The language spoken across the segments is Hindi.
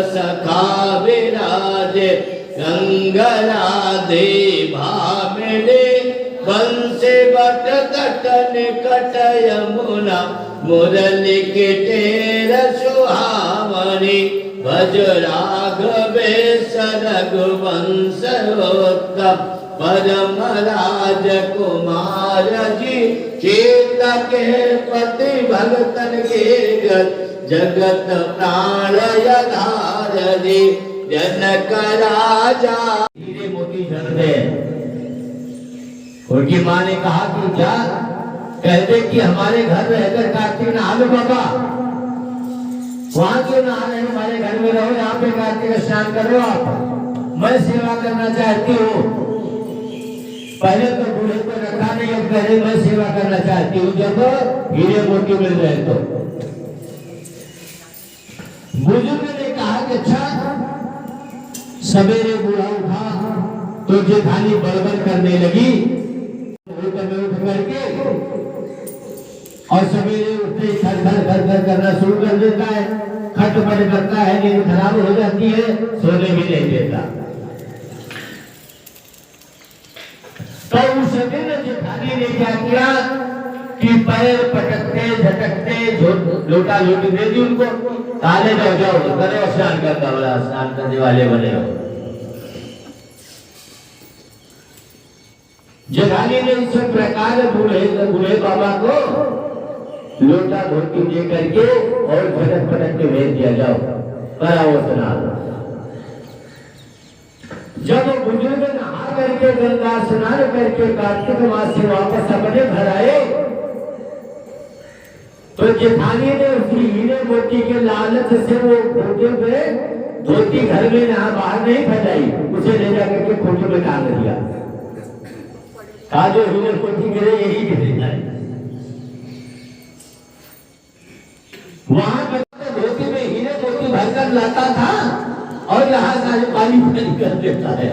सखा विराजे गंगराधे भामिने बंसे बट कटन कट यमुना मुरली के टेर सुहावनी भज राघवे रघुवंश उत्तम परम राजकुमार जी चेत के पति भगतन के गत जगत प्राण यधारधि जनक राजा। हीरे मोती जड़ते उनकी माँ ने कहा कि क्या कहते कि हमारे घर रहकर कार्तिक नहा लो बाबा, वहां क्यों नहा रहे, हमारे घर में रहो, यहाँ पे कार्तिक स्नान करो आप, मैं सेवा करना चाहती हूँ। पहले तो बूढ़े को रखा नहीं, अब पहले मैं सेवा करना चाहती हूँ जब हीरे मोती मिल रहे तो। बुजुर्ग ने कहा कि अच्छा सवेरे बूढ़ा उठा तो जेठानी बड़बड़ करने लगी, में उठ करके और सवेरे उठते थर थर थर थर करना शुरू कर देता है, खटपट करता है, नींद खराब हो जाती है, सोने भी नहीं देता। तो उस दिन जेठानी ने क्या किया कि पैर पटकते झटकते लोटा लोटी दे दी उनको, ताले जाओ जाओ करो स्नान करता वाला, स्नान करने वाले बने हो। जेठानी ने इस प्रकार बूढ़े बाबा को लोटा धोती दे करके और झटक पटक के भेज दिया, जाओ कराओ स्नान। जब बुजुर्ग नहा करके गंगा स्नान करके कार्तिक मास से वापस अपने घर आए तो जेठानी ने उसकी हीरे मोती के लालच से वो खोटे पे धोती घर में ना बाहर नहीं फैलाई, उसे ले जाकर के खोटे में टांग दिया। कहा जो हीरे मोती गिरे यही गिरे जाए। वहां पर धोती में हीरे मोती भरकर लाता था और यहाँ सारे पानी कर देता है।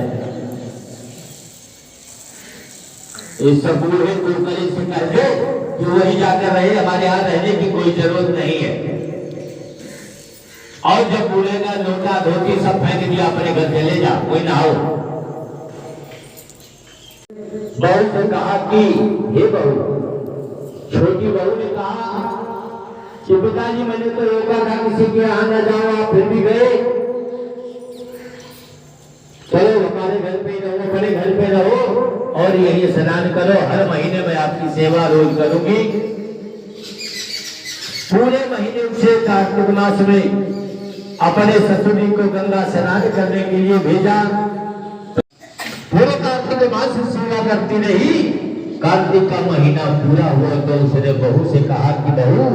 इस सब बूढ़े को करे से कह दो कि वही जाकर रहे, हमारे यहाँ रहने की कोई जरूरत नहीं है। और जब बूढ़े का लोटा धोती सब फेंक दिया, अपने घर चले जा, कोई नहाओ। बहू से कहा कि हे बहू, छोटी बहू ने कहा कि पिताजी मैंने तो रोका था किसी के यहाँ न जाओ, आप फिर भी गए, चलो हमारे घर पे रहो, अपने घर पे रहो और यही स्नान करो, हर महीने में आपकी सेवा रोज करूंगी। पूरे महीने से कार्तिक मास में अपने ससुर जी को गंगा स्नान करने के लिए भेजा। पूरे कार्तिक मास से सेवा करती रही। कार्तिक का महीना पूरा हुआ तो उसने बहू से कहा कि बहू,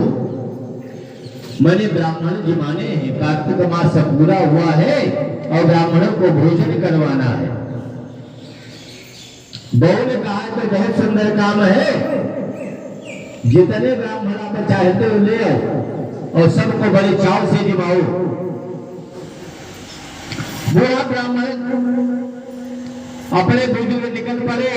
मैंने ब्राह्मण जी माने हैं, कार्तिक मास पूरा हुआ है और ब्राह्मणों को भोजन करवाना है, बहू ने कहा तो बहुत सुंदर काम है, जितने ब्राह्मण आप चाहते हो ले आओ और सबको बड़े चाव से निभाओ। बूढ़ा ब्राह्मण अपने बुजुर्ग निकल पड़े